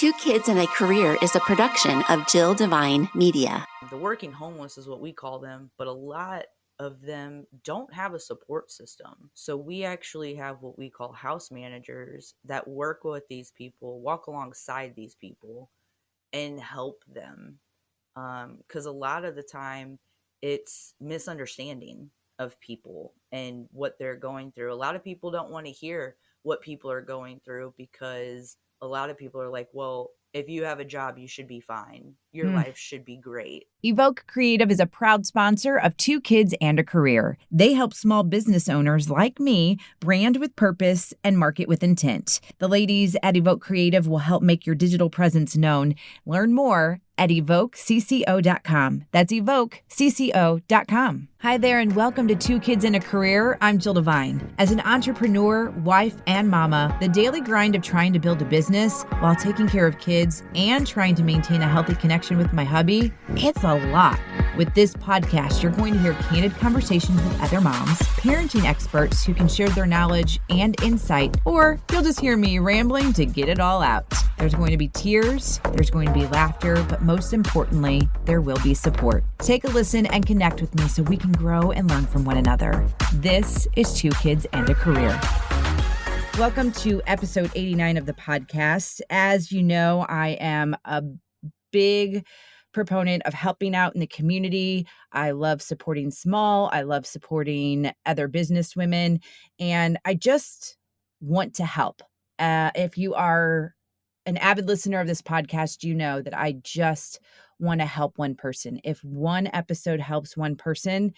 Two Kids and a Career is a production of Jill Devine Media. The working homeless is what we call them, but a lot of them don't have a support system. So we actually have what we call house managers that work with these people, walk alongside these people, and help them. Because a lot of the time it's misunderstanding of people and what they're going through. A lot of people don't want to hear what people are going through because a lot of people are like, well, if you have a job, you should be fine. Your life should be great. Evoke Creative is a proud sponsor of Two Kids and a Career. They help small business owners like me brand with purpose and market with intent. The ladies at Evoke Creative will help make your digital presence known. Learn more at evokecco.com. That's evokecco.com. Hi there and welcome to Two Kids and a Career. I'm Jill Devine. As an entrepreneur, wife, and mama, the daily grind of trying to build a business while taking care of kids and trying to maintain a healthy connection with my hubby, it's a lot. With this podcast, you're going to hear candid conversations with other moms, parenting experts who can share their knowledge and insight, or you'll just hear me rambling to get it all out. There's going to be tears, there's going to be laughter, but most importantly, there will be support. Take a listen and connect with me so we can grow and learn from one another. This is Two Kids and a Career. Welcome to episode 89 of the podcast. As you know, I am a big proponent of helping out in the community. I love supporting small. I love supporting other business women, and I just want to help. If you are an avid listener of this podcast, you know that I just want to help one person. If one episode helps one person,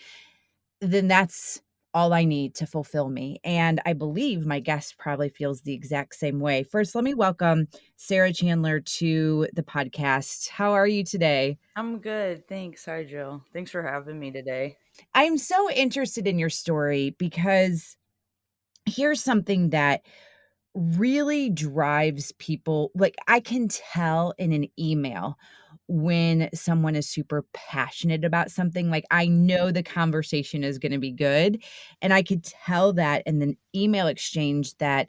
then that's all I need to fulfill me. And I believe my guest probably feels the exact same way. First, let me welcome Sara Chandler to the podcast. How are you today? I'm good. Thanks. Hi, Jill. Thanks for having me today. I'm so interested in your story because here's something that really drives people. Like, I can tell in an email when someone is super passionate about something. Like, I know the conversation is going to be good, and I could tell that in the email exchange that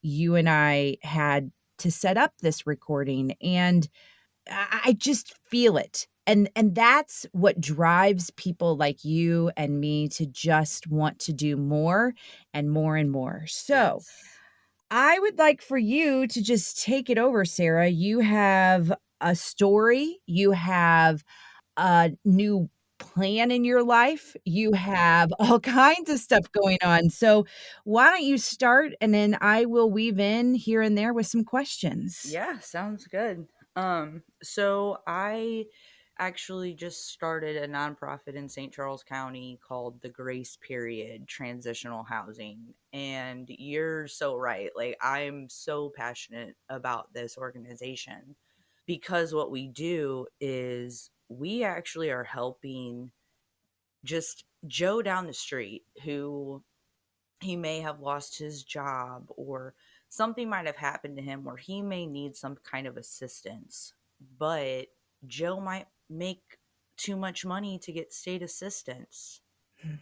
you and I had to set up this recording, and I just feel it. And that's what drives people like you and me to just want to do more and more and more. So Yes. I would like for you to just take it over, Sara. You have a story, you have a new plan in your life, you have all kinds of stuff going on. So why don't you start, and then I will weave in here and there with some questions. Yeah, sounds good. So I actually just started a nonprofit in St. Charles County called the Grace Period Transitional Housing. And you're so right. Like, I'm so passionate about this organization because what we do is we actually are helping just Joe down the street who he may have lost his job or something might have happened to him where he may need some kind of assistance, but Joe might make too much money to get state assistance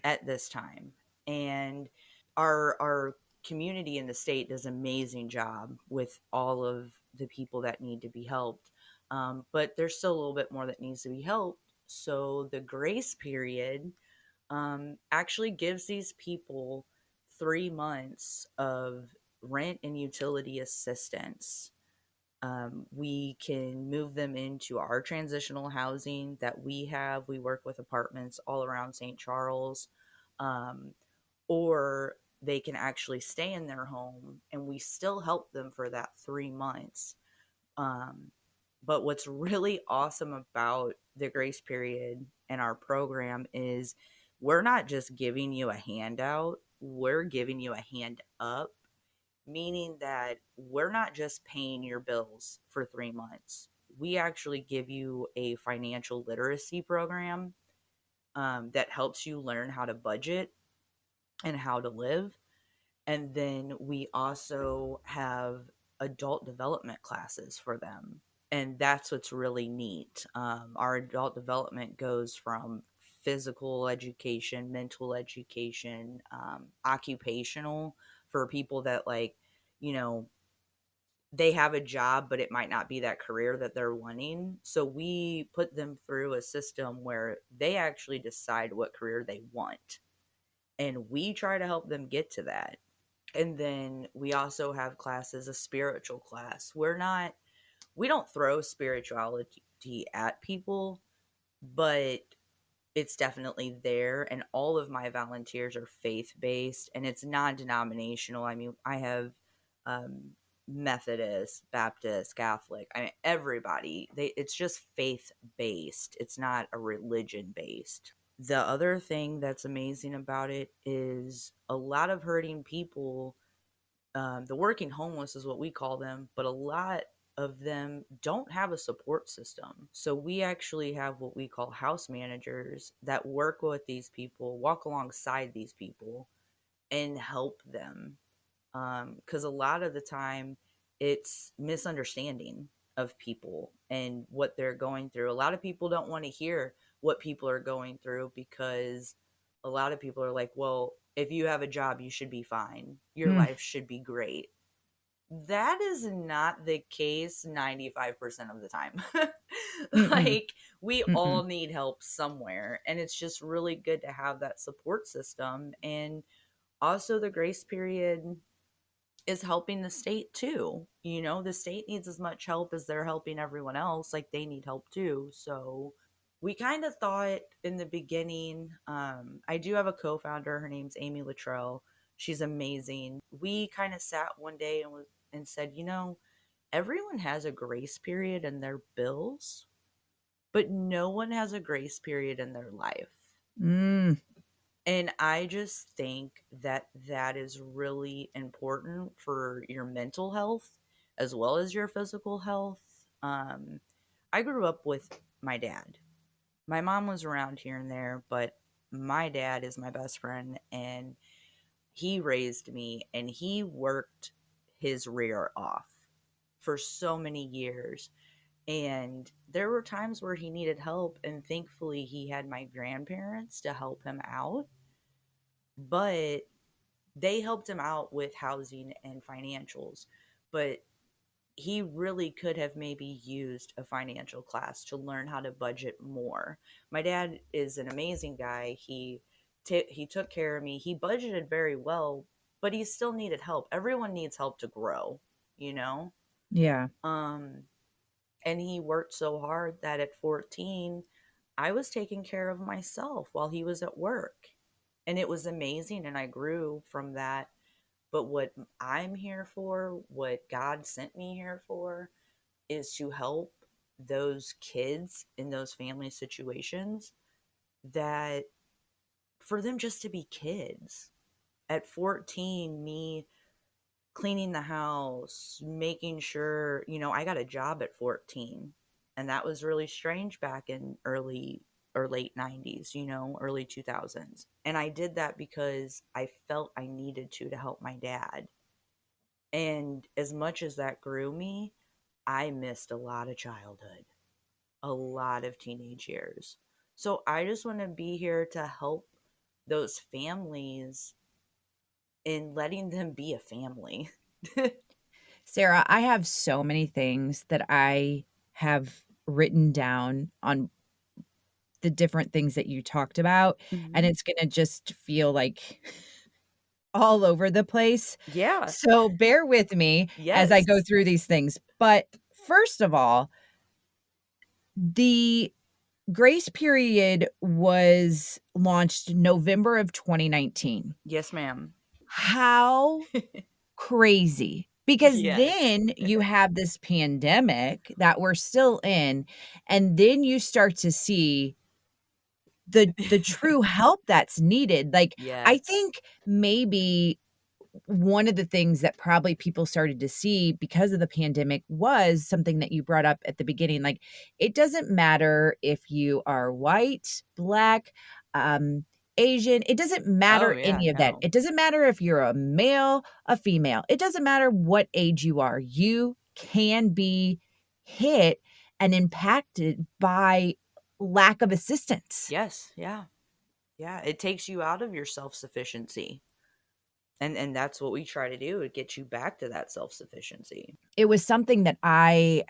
at this time. And our community in the state does an amazing job with all of the people that need to be helped. But there's still a little bit more that needs to be helped. So the grace period actually gives these people 3 months of rent and utility assistance. We can move them into our transitional housing that we have. We work with apartments all around St. Charles, um, or they can actually stay in their home and we still help them for that 3 months. Um, but what's really awesome about the grace period and our program is we're not just giving you a handout, we're giving you a hand up, meaning that we're not just paying your bills for 3 months. We actually give you a financial literacy program that helps you learn how to budget and how to live. And then we also have adult development classes for them. And that's what's really neat. Our adult development goes from physical education, mental education, occupational for people that, like, you know, they have a job, but it might not be that career that they're wanting. So we put them through a system where they actually decide what career they want. And we try to help them get to that. And then we also have classes, a spiritual class. We don't throw spirituality at people, but it's definitely there. And all of my volunteers are faith based and it's non denominational. I mean, I have um, Methodist, Baptist, Catholic. I mean, everybody. It's just faith based. It's not a religion based. The other thing that's amazing about it is a lot of hurting people, the working homeless is what we call them, but a lot of them don't have a support system. So we actually have what we call house managers that work with these people, walk alongside these people, and help them. Because a lot of the time, it's misunderstanding of people and what they're going through. A lot of people don't want to hear what people are going through because a lot of people are like, well, if you have a job, you should be fine. Your Mm, life should be great. That is not the case 95% of the time. mm-mm, Like, we mm-mm. all need help somewhere. And it's just really good to have that support system. And also, the grace period is helping the state too. You know, the state needs as much help as they're helping everyone else. Like, they need help too. So we kind of thought in the beginning, I do have a co-founder. Her name's Amy Luttrell. She's amazing. We kind of sat one day and said, you know, everyone has a grace period in their bills, but no one has a grace period in their life. Mm. And I just think that that is really important for your mental health as well as your physical health. I grew up with my dad. My mom was around here and there, but my dad is my best friend and he raised me and he worked his rear off for so many years. And there were times where he needed help, and thankfully, he had my grandparents to help him out. But they helped him out with housing and financials, but he really could have maybe used a financial class to learn how to budget more. My dad is an amazing guy. He took care of me. He budgeted very well, but he still needed help. Everyone needs help to grow, you know? Yeah. Um and he worked so hard that at 14 I was taking care of myself while he was at work. And it was amazing and I grew from that. But what I'm here for, what God sent me here for, is to help those kids in those family situations that for them just to be kids. At 14, me cleaning the house, making sure, you know, I got a job at 14. And that was really strange back in early or late 90s, you know, early 2000s. And I did that because I felt I needed to help my dad. And as much as that grew me, I missed a lot of childhood, a lot of teenage years. So I just want to be here to help those families in letting them be a family. Sarah, I have so many things that I have written down on the different things that you talked about, and Mhm. it's gonna just feel like all over the place. Yeah. So bear with me as I go Yes. through these things. But first of all, the grace period was launched November of 2019. Yes, ma'am. How crazy. Because Yes. then you have this pandemic that we're still in, and then you start to see the true help that's needed. Like, I Yes. think maybe one of the things that probably people started to see because of the pandemic was something that you brought up at the beginning. Like, it doesn't matter if you are white, black, um, Asian, it doesn't Oh, matter yeah, any of that. no. It doesn't matter if you're a male, a female. It doesn't matter what age you are. You can be hit and impacted by lack of assistance. Yes, yeah. Yeah, it takes you out of your self-sufficiency. And that's what we try to do, to get you back to that self-sufficiency. It was something that I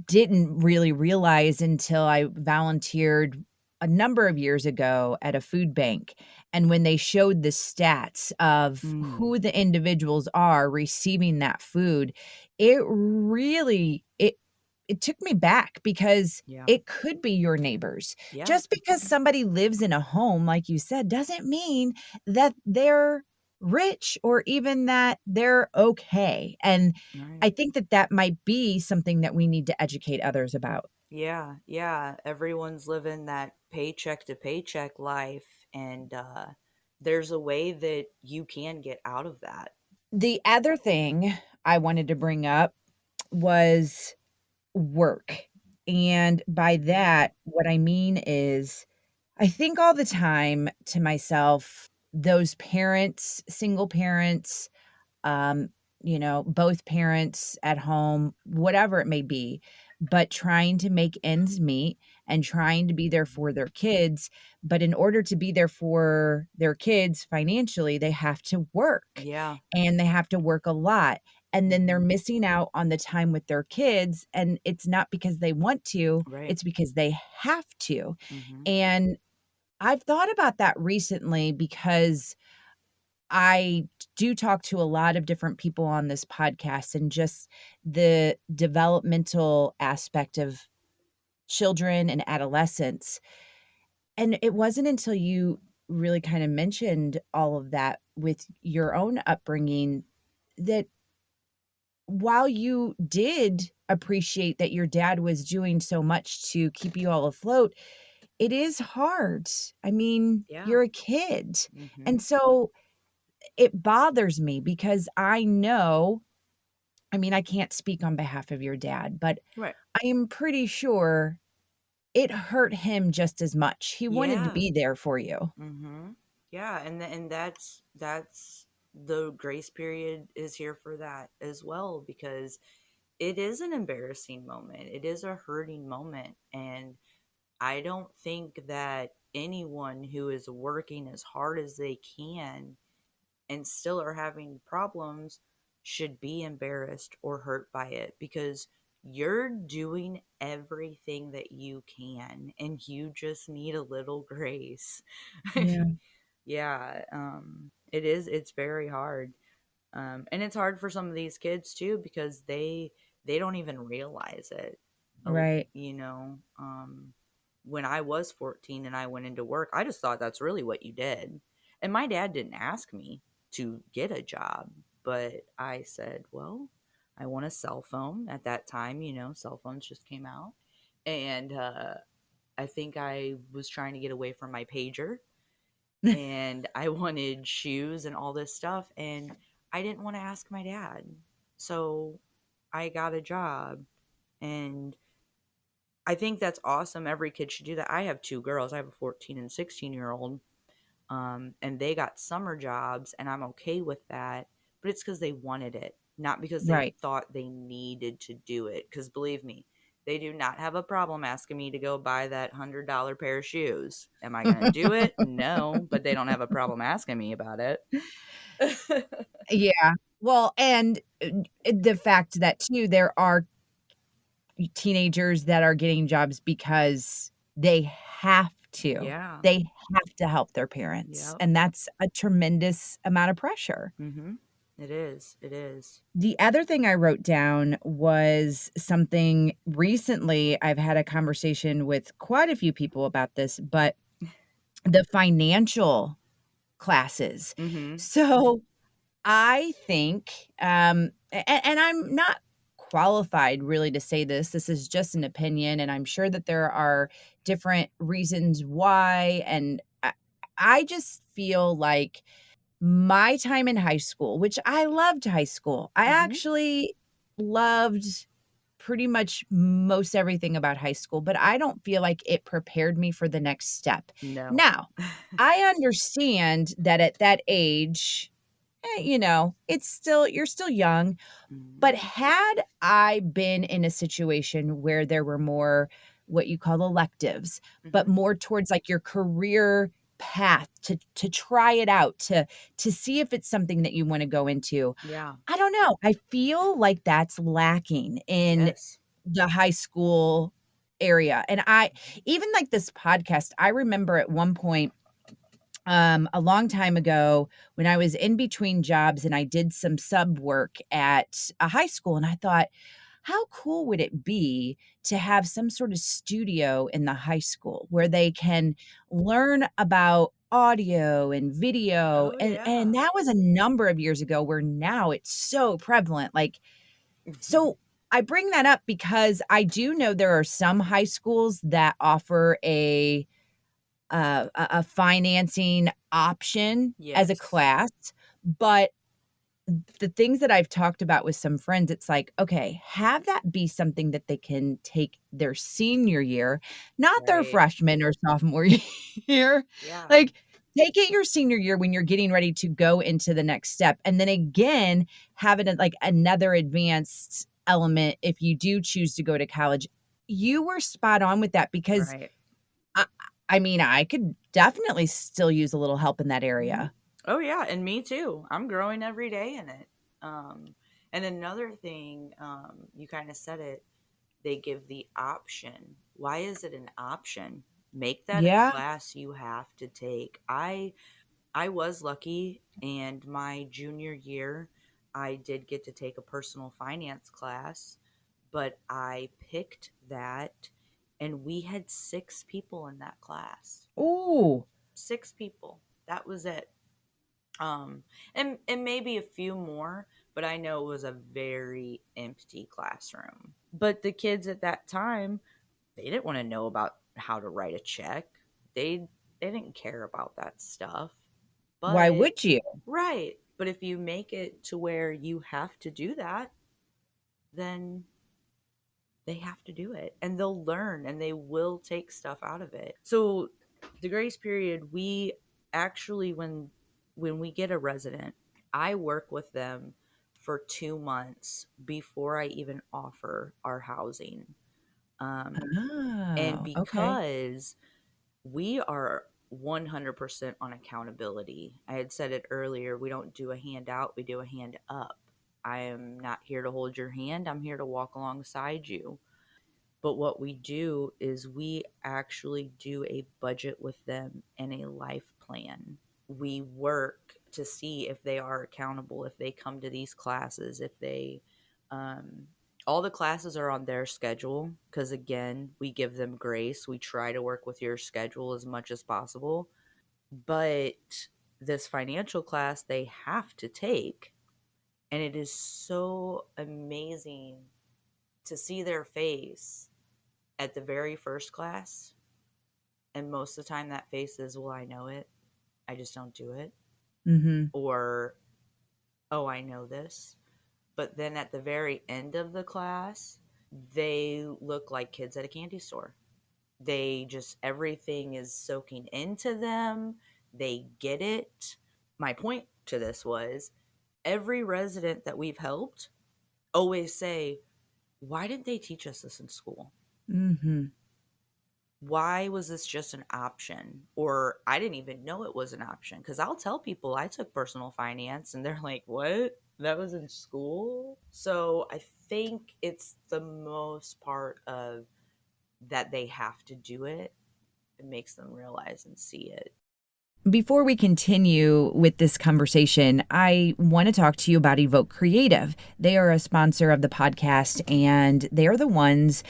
didn't really realize until I volunteered a number of years ago at a food bank. And when they showed the stats of Mm. who the individuals are receiving that food, it took me back because Yeah. it could be your neighbors. Yeah. Just because somebody lives in a home, like you said, doesn't mean that they're rich or even that they're okay. And Right. I think that that might be something that we need to educate others about. Yeah, yeah. Everyone's living that paycheck to paycheck life, and there's a way that you can get out of that. The other thing I wanted to bring up was work. And by that, what I mean is, I think all the time to myself, those parents, single parents, um, both parents at home, whatever it may be, but trying to make ends meet and trying to be there for their kids. But in order to be there for their kids financially, they have to work Yeah. and they have to work a lot. And then they're Hmm. missing out on the time with their kids. And it's not because they want to, Right. it's because they have to. Hmm. And I've thought about that recently because I do talk to a lot of different people on this podcast and just the developmental aspect of children and adolescents. And it wasn't until you really kind of mentioned all of that with your own upbringing that while you did appreciate that your dad was doing so much to keep you all afloat, it is hard. I mean, Yeah. you're a kid. Hmm. And so it bothers me because I know, I mean, I can't speak on behalf of your dad, but Right. I am pretty sure it hurt him just as much. He wanted to Yeah. be there for you. Hmm. Yeah, and that's the grace period is here for that as well, because it is an embarrassing moment. It is a hurting moment, and I don't think that anyone who is working as hard as they can and still are having problems should be embarrassed or hurt by it, because you're doing everything that you can and you just need a little grace. Yeah, Yeah, it's very hard. And it's hard for some of these kids too, because they don't even realize it. Oh, right. when I was 14 and I went into work, I just thought that's really what you did. And my dad didn't ask me to get a job, but I said, well, I want a cell phone. At that time, cell phones just came out. And I think I was trying to get away from my pager, and I wanted shoes and all this stuff, and I didn't want to ask my dad. So I got a job, and I think that's awesome. Every kid should do that. I have two girls. I have a 14 and 16-year-old, and they got summer jobs, and I'm okay with that. But it's because they wanted it, not because they Right. thought they needed to do it. Because believe me, they do not have a problem asking me to go buy that $100 pair of shoes. Am I going to do it? No, but they don't have a problem asking me about it. Yeah. Well, and the fact that too, there are teenagers that are getting jobs because they have to. Yeah. They have to help their parents. Yep. And that's a tremendous amount of pressure. Mm-hmm. It is. It is. The other thing I wrote down was something recently. I've had a conversation with quite a few people about this, but the financial classes. Mm-hmm. So I think, and I'm not qualified really to say this. This is just an opinion, and I'm sure that there are different reasons why. And I just feel like my time in high school, which I loved high school, I Mm-hmm. actually loved pretty much most everything about high school, but I don't feel like it prepared me for the next step. No. Now, I understand that at that age, it's still, you're still young, Mm-hmm. but had I been in a situation where there were more what you call electives, but Mm-hmm. more towards like your career path to try it out, to see if it's something that you want to go into. Yeah. I don't know. I feel like that's lacking in Yes. the high school area. And even like this podcast, I remember at one point, a long time ago when I was in between jobs and I did some sub work at a high school, and I thought, how cool would it be to have some sort of studio in the high school where they can learn about audio and video, Oh, and yeah. that was a number of years ago, where now it's so prevalent. Like, so I bring that up because I do know there are some high schools that offer a financing option as a Yes. class, but the things that I've talked about with some friends, it's like, okay, have that be something that they can take their senior year, not their Right. freshman or sophomore year. Yeah. Like, take it your senior year when you're getting ready to go into the next step. And then again, have it like another advanced element if you do choose to go to college. You were spot on with that, because Right. I, I mean, I could definitely still use a little help in that Mhm. area. Oh, yeah. And me too. I'm growing every day in it. And another thing, you kind of said it, they give the option. Why is it an option? Make that a Yeah. class you have to take. I was lucky, and my junior year I did get to take a personal finance class, but I picked that, and we had 6 people in that class. Ooh. 6 people. That was it. Um and maybe a few more, but I know it was a very empty classroom. But the kids at that time, they didn't want to know about how to write a check. They didn't care about that stuff. Why But would you? right, but if you make it to where you have to do that, then they have to do it, and they'll learn, and they will take stuff out of it. So the grace period, we actually, when we get a resident, I work with them for 2 months before I even offer our housing. And Oh, okay. because we are 100% on accountability. I had said it earlier, we don't do a hand out, we do a hand up. I am not here to hold your hand, I'm here to walk alongside you. But what we do is we actually do a budget with them and a life plan. We work to see if they are accountable, if they come to these classes, if they, um, all the classes are on their schedule, because again, we give them grace. We try to work with your schedule as much as possible. But this financial class they have to take, and it is so amazing to see their face at the very first class. And most of the time that face is, well, I know it, I just don't do it. Mhm. Or, oh, I know this. But then at the very end of the class, they look like kids at a candy store. They just, everything is soaking into them. They get it. My point to this was, every resident that we've helped always say, why didn't they teach us this in school? Mhm. Why was this just an option? Or I didn't even know it was an option. Because I'll tell people I took personal finance, and they're like, what? That was in school? So I think it's the most part of that they have to do it. It makes them realize and see it. Before we continue with this conversation, I want to talk to you about Evoke Creative. They are a sponsor of the podcast, and they are the ones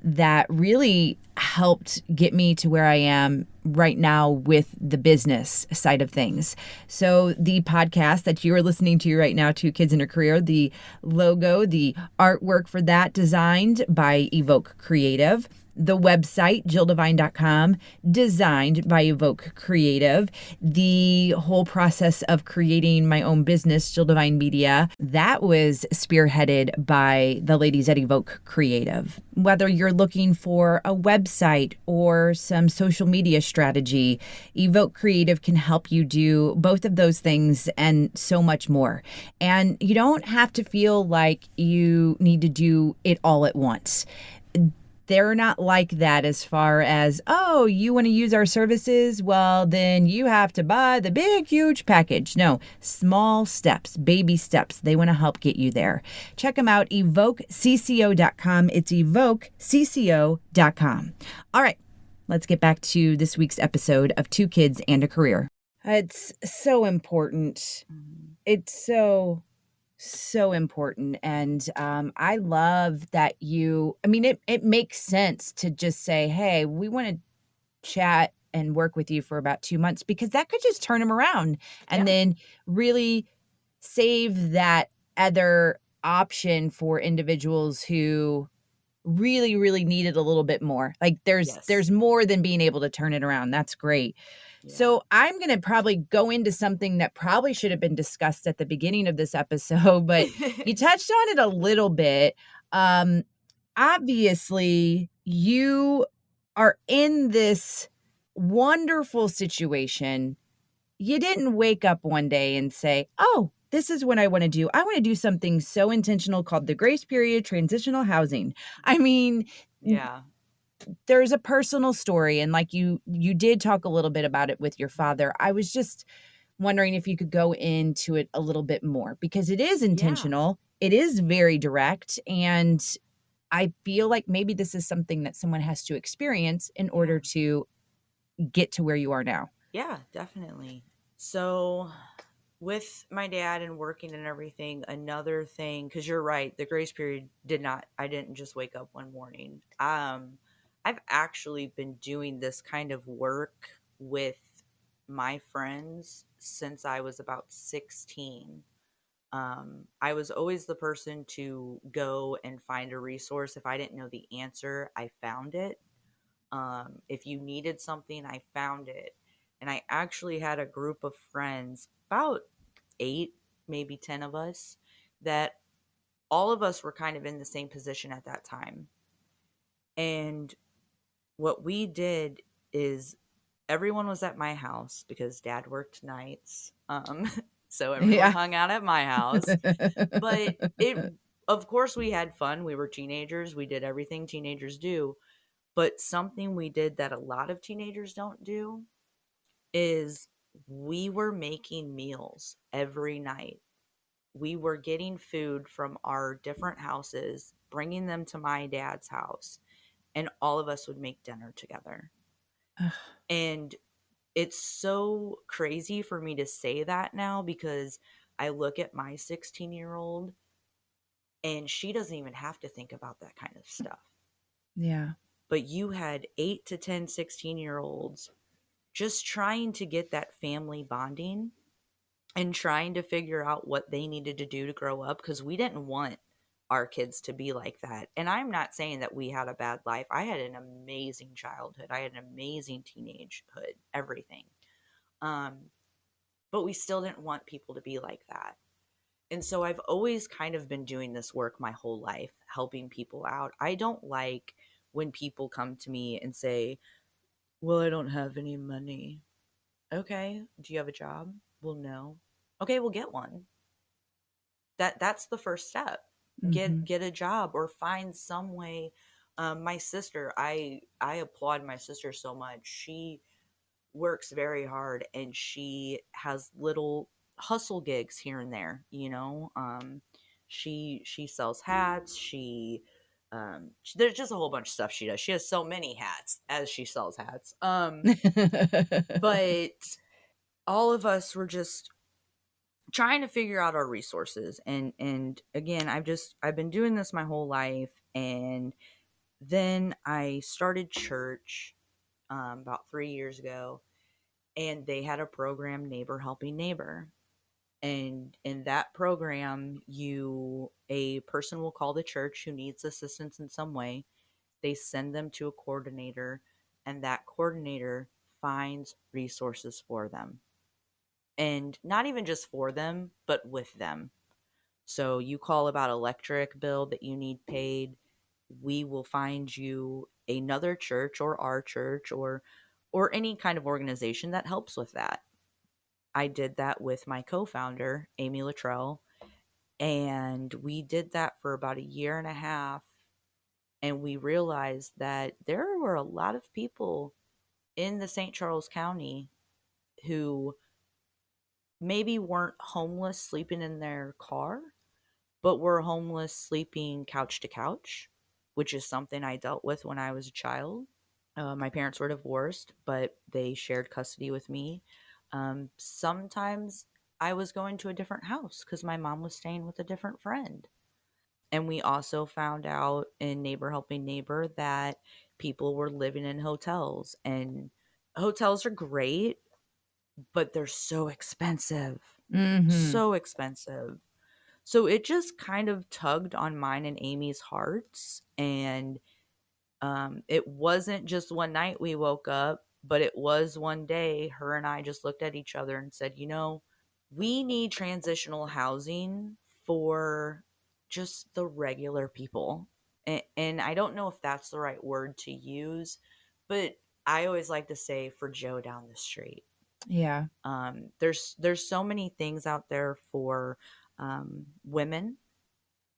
that really helped get me to where I am right now with the business side of things. So the podcast that you are listening to right now, Two Kids in a Career, the logo, the artwork for that designed by Evoke Creative. The website, JillDevine.com, designed by Evoke Creative. The whole process of creating my own business, Jill Devine Media, that was spearheaded by the ladies at Evoke Creative. Whether you're looking for a website or some social media strategy, Evoke Creative can help you do both of those things and so much more. And you don't have to feel like you need to do it all at once. they're not like that as far as, oh, you want to use our services? Well, then you have to buy the big, huge package. No, small steps, baby steps. They want to help get you there. Check them out, evokecco.com. It's evokecco.com. All right, let's get back to this week's episode of Two Kids and a Career. It's so important. It's so important. And I love that it makes sense to just say, hey, we want to chat and work with you for about 2 months, because that could just turn them around and then really save that other option for individuals who really, really need it a little bit more. Like there's more than being able to turn it around. That's great. Yeah. So I'm going to probably go into something that probably should have been discussed at the beginning of this episode, but you touched on it a little bit. Obviously, you are in this wonderful situation. You didn't wake up one day and say, oh, this is what I want to do. I want to do something so intentional called the grace period transitional housing. I mean, Yeah. there's a personal story, and like you did talk a little bit about it with your father. I was just wondering if you could go into it a little bit more, because it is intentional. It is very direct, and I feel like maybe this is something that someone has to experience in order to get to where you are now. Yeah, definitely. So with my dad and working and everything, another thing, because you're right, the grace period I didn't just wake up one morning. I've actually been doing this kind of work with my friends since I was about 16. I was always the person to go and find a resource. If I didn't know the answer, I found it. If you needed something, I found it. And I actually had a group of friends, about 8, maybe 10 of us, that all of us were kind of in the same position at that time. And what we did is everyone was at my house because dad worked nights. So everyone hung out at my house. But of course, we had fun. We were teenagers. We did everything teenagers do. But something we did that a lot of teenagers don't do is we were making meals every night. We were getting food from our different houses, bringing them to my dad's house, and all of us would make dinner together. And it's so crazy for me to say that now, because I look at my 16-year-old and she doesn't even have to think about that kind of stuff. Yeah. But you had 8 to 10 16-year-olds just trying to get that family bonding and trying to figure out what they needed to do to grow up, because we didn't want our kids to be like that. And I'm not saying that we had a bad life. I had an amazing childhood. I had an amazing teenagehood, everything. But we still didn't want people to be like that. And so I've always kind of been doing this work my whole life, helping people out. I don't like when people come to me and say, well, I don't have any money. Okay. Do you have a job? Well, no. Okay, well, get one. That's the first step. Get a job or find some way. My sister, I applaud my sister so much. She works very hard and she has little hustle gigs here and there, she sells hats. There's just a whole bunch of stuff she does. She has so many hats as she sells hats. But all of us were just trying to figure out our resources. And again, I've been doing this my whole life. And then I started church about 3 years ago, and they had a program, Neighbor Helping Neighbor. And in that program, a person will call the church who needs assistance in some way. They send them to a coordinator, and that coordinator finds resources for them. And not even just for them, but with them. So you call about electric bill that you need paid, we will find you another church or our church or any kind of organization that helps with that. I did that with my co-founder, Amy Luttrell, and we did that for about a year and a half. And we realized that there were a lot of people in the St. Charles County who maybe weren't homeless sleeping in their car, but were homeless sleeping couch to couch, which is something I dealt with when I was a child. My parents were divorced, but they shared custody with me. Sometimes I was going to a different house because my mom was staying with a different friend. And we also found out in Neighbor Helping Neighbor that people were living in hotels. And hotels are great, but they're so expensive. Mm-hmm. So expensive. So it just kind of tugged on mine and Amy's hearts. And it wasn't just one night we woke up, but it was one day her and I just looked at each other and said, we need transitional housing for just the regular people. And I don't know if that's the right word to use, but I always like to say for Joe down the street. Yeah. There's so many things out there for women.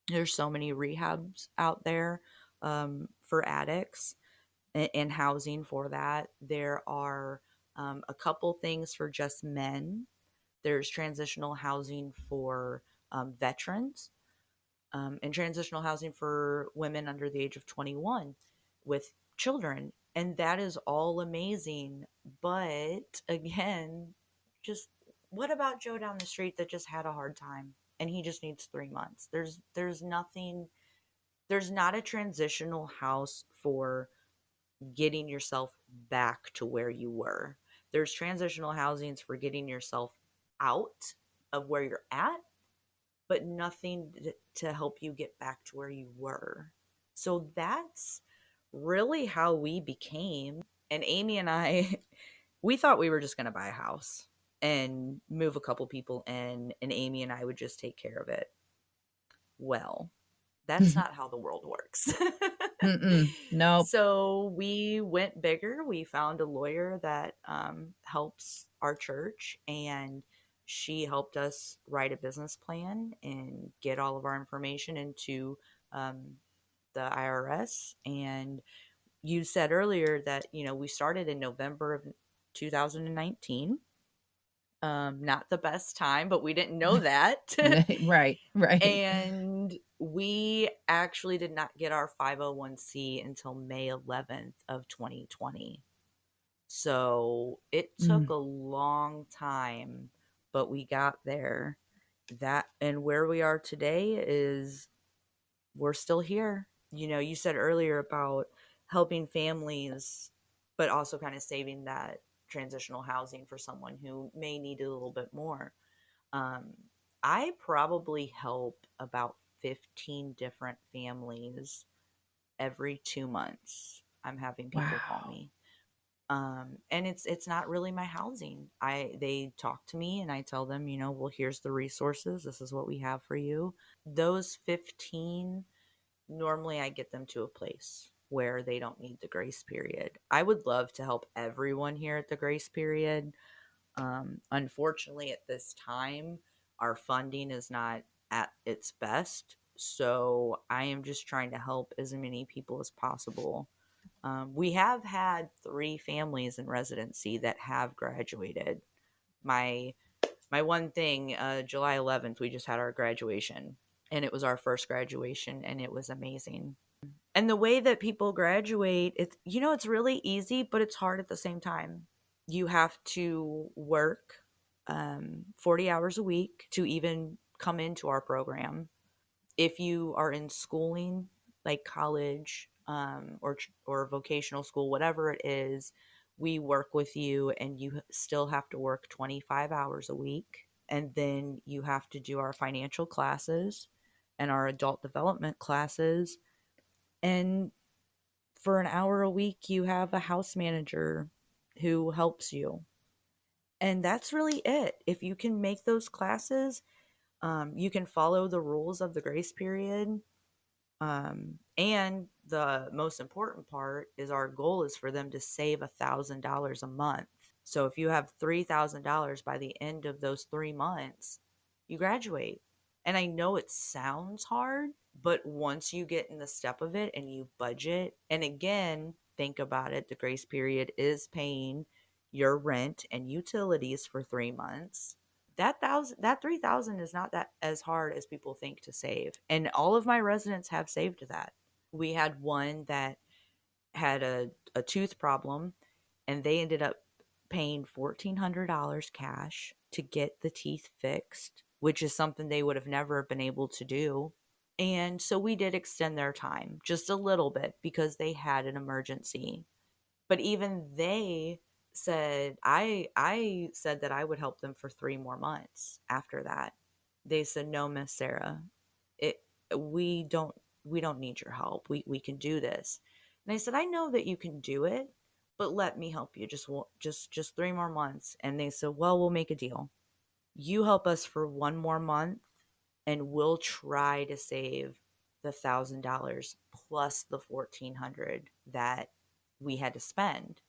There's so many rehabs out there for addicts and housing for that. There are a couple things for just men. There's transitional housing for veterans, and transitional housing for women under the age of 21 with children. And that is all amazing. But again, just what about Joe down the street that just had a hard time and he just needs 3 months? There's nothing, there's not a transitional house for getting yourself back to where you were. There's transitional housings for getting yourself out of where you're at, but nothing to help you get back to where you were. So that's really how we became. And Amy and I, we thought we were just going to buy a house and move a couple people in, and Amy and I would just take care of it. Well, that's not how the world works. Nope. So we went bigger. We found a lawyer that helps our church, and she helped us write a business plan and get all of our information into um, the IRS. And you said earlier that, we started in November of 2019. Not the best time, but we didn't know that. Right. And we actually did not get our 501c until May 11th of 2020. So it took a long time, but we got there. That and where we are today is we're still here. You said earlier about helping families, but also kind of saving that transitional housing for someone who may need it a little bit more. um, I probably help about 15 different families every 2 months. I'm having people call Wow. me. And it's not really my housing. They talk to me and I tell them, well, here's the resources. This is what we have for you. Those 15, normally I get them to a place where they don't need the grace period. I would love to help everyone here at the grace period. Unfortunately, at this time, our funding is not at its best. So I am just trying to help as many people as possible. We have had 3 families in residency that have graduated. My my one thing, July 11th, we just had our graduation, and it was our first graduation, and it was amazing. And the way that people graduate, it's really easy, but it's hard at the same time. You have to work 40 hours a week to even come into our program. If you are in schooling, like college, or vocational school, whatever it is, we work with you, and you still have to work 25 hours a week. And then you have to do our financial classes and our adult development classes. And for an hour a week, you have a house manager who helps you. And that's really it. If you can make those classes, you can follow the rules of the grace period. And the most important part is our goal is for them to save $1,000 a month. So if you have $3,000 by the end of those 3 months, you graduate. And I know it sounds hard, But once you get in the step of it and you budget, and again, think about it, the grace period is paying your rent and utilities for 3 months. That 3,000 is not that as hard as people think to save. And all of my residents have saved that. We had one that had a tooth problem, and they ended up paying $1,400 cash to get the teeth fixed, which is something they would have never been able to do. And so we did extend their time just a little bit because they had an emergency. But even they said, I said that I would help them for 3 more months after that. They said, no, Miss Sarah, it we don't we don't need your help. We can do this. And I said, I know that you can do it, but let me help you. Just 3 more months. And they said, well, we'll make a deal. You help us for 1 more month, and we'll try to save the $1,000 plus the 1,400 that we had to spend.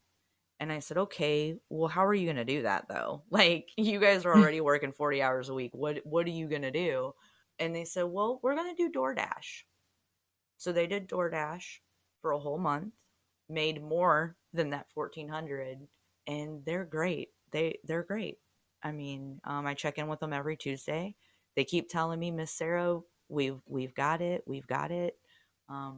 And I said, okay, well, how are you going to do that though? Like, you guys are already working 40 hours a week. What are you going to do? And they said, well, we're going to do DoorDash. So they did DoorDash for a whole month, made more than that 1,400, and they're great. They're great. I mean, I check in with them every Tuesday. They keep telling me, Miss Sarah, we've got it, we've got it.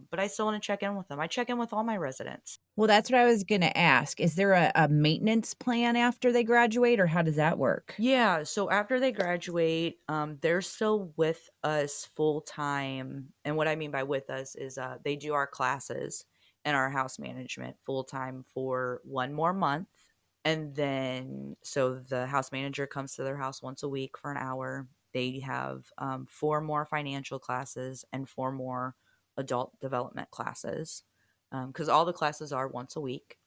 But I still want to check in with them. I check in with all my residents. Well, that's what I was going to ask. Is there a maintenance plan after they graduate, or how does that work? Yeah, so after they graduate, they're still with us full time. And what I mean by with us is they do our classes and our house management full time for 1 more month. And then, so the house manager comes to their house once a week for an hour. They have 4 more financial classes and 4 more adult development classes, because all the classes are once a week.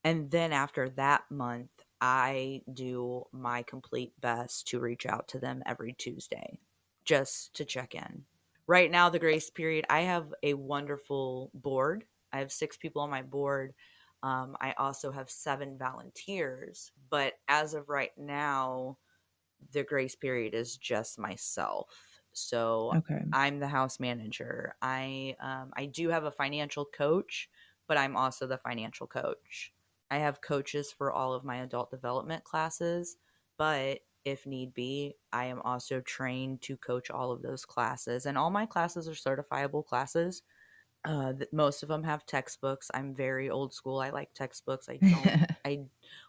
And then after that month, I do my complete best to reach out to them every Tuesday just to check in. Right now, the grace period, I have a wonderful board. I have 6 people on my board. I also have 7 volunteers. But as of right now, the grace period is just myself. So Okay. I'm the house manager. I do have a financial coach, but I'm also the financial coach. I have coaches for all of my adult development classes, but if need be, I am also trained to coach all of those classes. And all my classes are certifiable classes. Most of them have textbooks. I'm very old school. I like textbooks.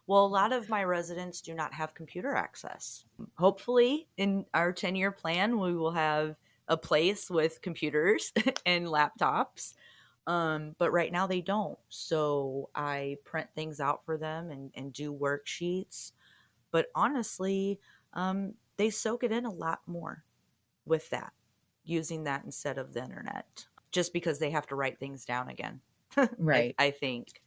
Well, a lot of my residents do not have computer access. Hopefully, in our 10-year plan, we will have a place with computers and laptops. But right now they don't. So I print things out for them and do worksheets. But honestly, they soak it in a lot more with that, using that instead of the internet, just because they have to write things down again. Right. I think.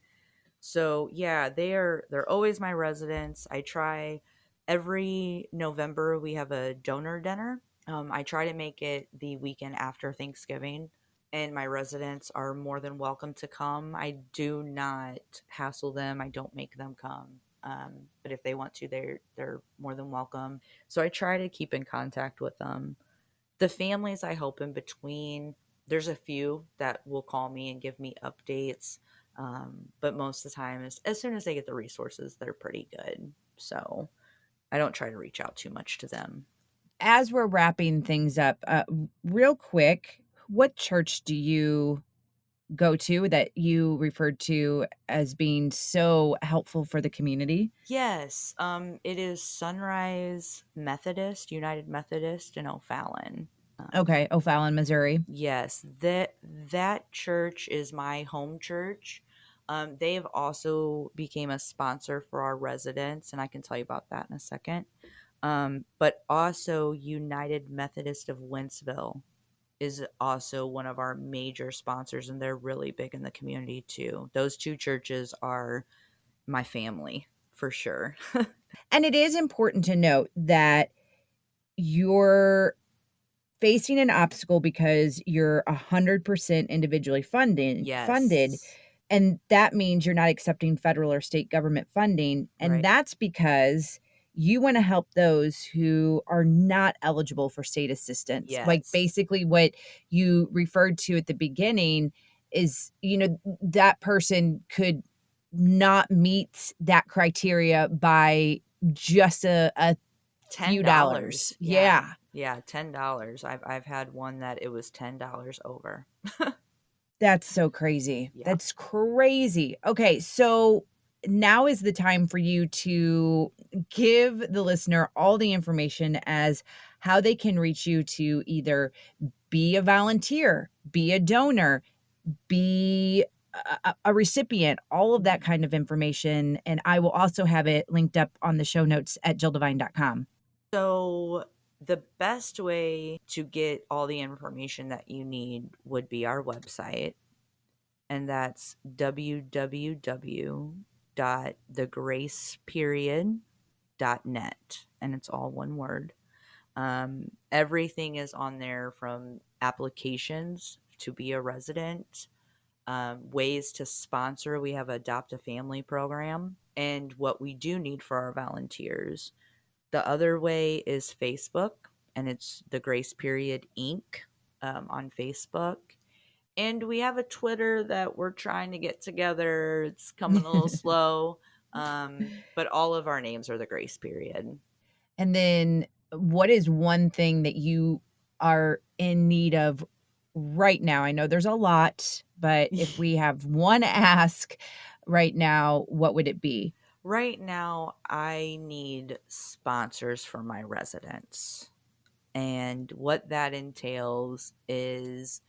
So yeah, they're always my residents. I try every November we have a donor dinner. I try to make it the weekend after Thanksgiving, and my residents are more than welcome to come. I do not hassle them. I don't make them come. But if they want to, they're more than welcome. So I try to keep in contact with them. The families I help in between, there's a few that will call me and give me updates. But most of the time, as soon as they get the resources, they're pretty good. So I don't try to reach out too much to them. As we're wrapping things up, real quick, what church do you go to that you referred to as being so helpful for the community? Yes, it is Sunrise Methodist, United Methodist in O'Fallon. Okay, O'Fallon, Missouri. Yes, that church is my home church. They have also became a sponsor for our residents, and I can tell you about that in a second. But also United Methodist of Wentzville is also one of our major sponsors, and they're really big in the community too. Those 2 churches are my family for sure. And it is important to note that you're facing an obstacle because you're 100% individually funded, Yes. and that means you're not accepting federal or state government funding, and Right. that's because you want to help those who are not eligible for state assistance. Like Yes. basically what you referred to at the beginning is, that person could not meet that criteria by just a few dollars. Yeah. Yeah, $10. I've had one that it was $10 over. That's so crazy. Yeah. That's crazy. Okay, so now is the time for you to give the listener all the information as how they can reach you to either be a volunteer, be a donor, be a recipient, all of that kind of information. And I will also have it linked up on the show notes at jilldevine.com. So the best way to get all the information that you need would be our website, and that's www.thegraceperiod.net, and it's all one word. Everything is on there, from applications to be a resident, ways to sponsor. We have Adopt a Family program, and what we do need for our volunteers. The other way is Facebook, and it's The Grace Period Inc. On Facebook. And we have a Twitter that we're trying to get together. It's coming a little slow. But all of our names are The Grace Period. And then what is one thing that you are in need of right now? I know there's a lot, but if we have one ask right now, what would it be? Right now, I need sponsors for my residents. And what that entails is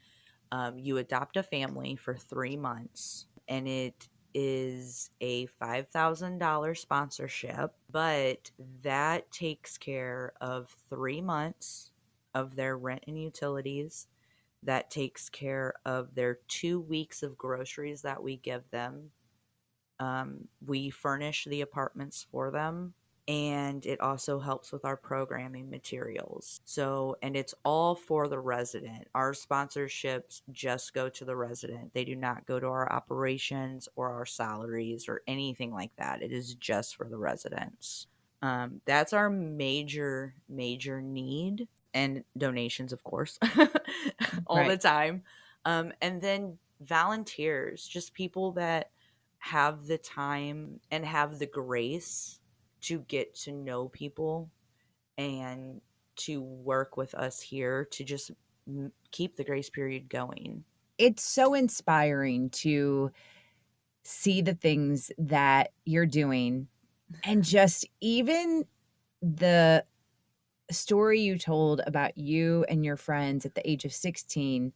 you adopt a family for 3 months, and it is a $5,000 sponsorship, but that takes care of 3 months of their rent and utilities. That takes care of their 2 weeks of groceries that we give them. We furnish the apartments for them, and it also helps with our programming materials. So, and it's all for the resident. Our sponsorships just go to the resident. They do not go to our operations or our salaries or anything like that. It is just for the residents. That's our major need, and donations, of course, all the time. And then volunteers, just people that have the time and have the grace to get to know people and to work with us here to just keep the grace period going. It's so inspiring to see the things that you're doing, and just even the story you told about you and your friends at the age of 16,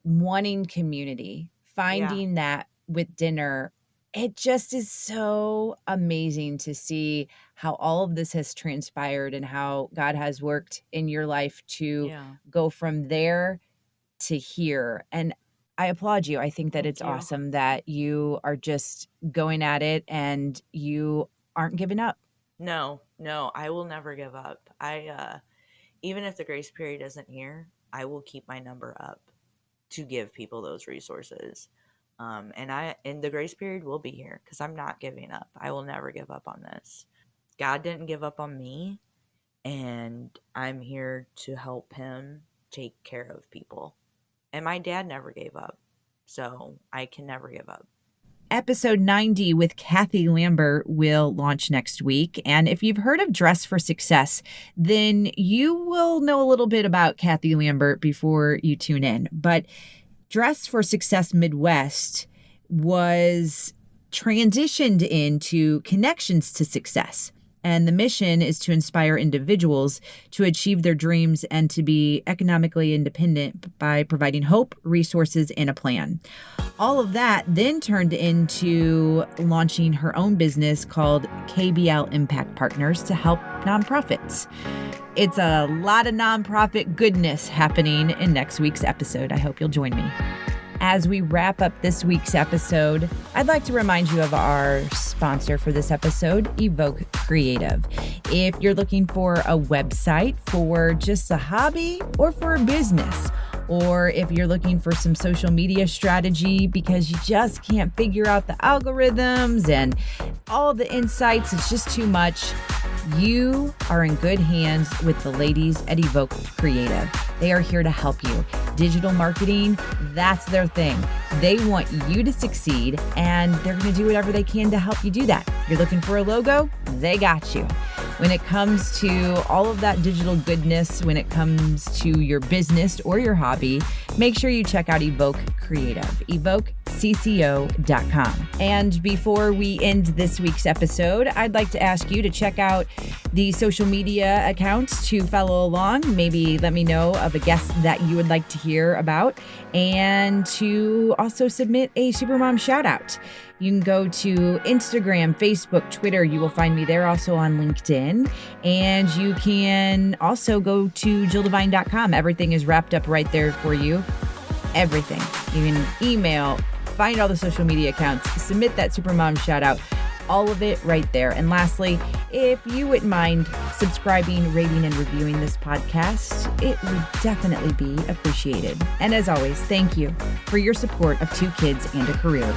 wanting community, finding that with dinner. It just is so amazing to see how all of this has transpired and how God has worked in your life to go from there to here. And I applaud you. I think that it's awesome that you are just going at it and you aren't giving up. No, I will never give up. Even if the grace period isn't here, I will keep my number up to give people those resources. And the grace period will be here because I'm not giving up. I will never give up on this. God didn't give up on me, and I'm here to help him take care of people. And my dad never gave up, so I can never give up. Episode 90 with Kathy Lambert will launch next week. And if you've heard of Dress for Success, then you will know a little bit about Kathy Lambert before you tune in. But Dress for Success Midwest was transitioned into Connections to Success. And the mission is to inspire individuals to achieve their dreams and to be economically independent by providing hope, resources, and a plan. All of that then turned into launching her own business called KBL Impact Partners to help nonprofits. It's a lot of nonprofit goodness happening in next week's episode. I hope you'll join me. As we wrap up this week's episode, I'd like to remind you of our sponsor for this episode, Evoke Creative. If you're looking for a website for just a hobby or for a business, or if you're looking for some social media strategy because you just can't figure out the algorithms and all the insights, it's just too much, You are in good hands with the ladies at Evoke Creative. They are here to help you. Digital marketing, that's their thing. They want you to succeed, and they're going to do whatever they can to help you do that. You're looking for a logo? They got you. When it comes to all of that digital goodness, when it comes to your business or your hobby, make sure you check out Evoke Creative, evokecco.com. And before we end this week's episode, I'd like to ask you to check out the social media accounts to follow along. Maybe let me know of a guest that you would like to hear about, and to also submit a Supermom shout out. You can go to Instagram, Facebook, Twitter. You will find me there, also on LinkedIn. And you can also go to JillDevine.com. Everything is wrapped up right there for you. Everything. You can email, find all the social media accounts, submit that Supermom shout out. All of it right there. And lastly, if you wouldn't mind subscribing, rating, and reviewing this podcast, it would definitely be appreciated. And as always, thank you for your support of 2 Kids and a Career.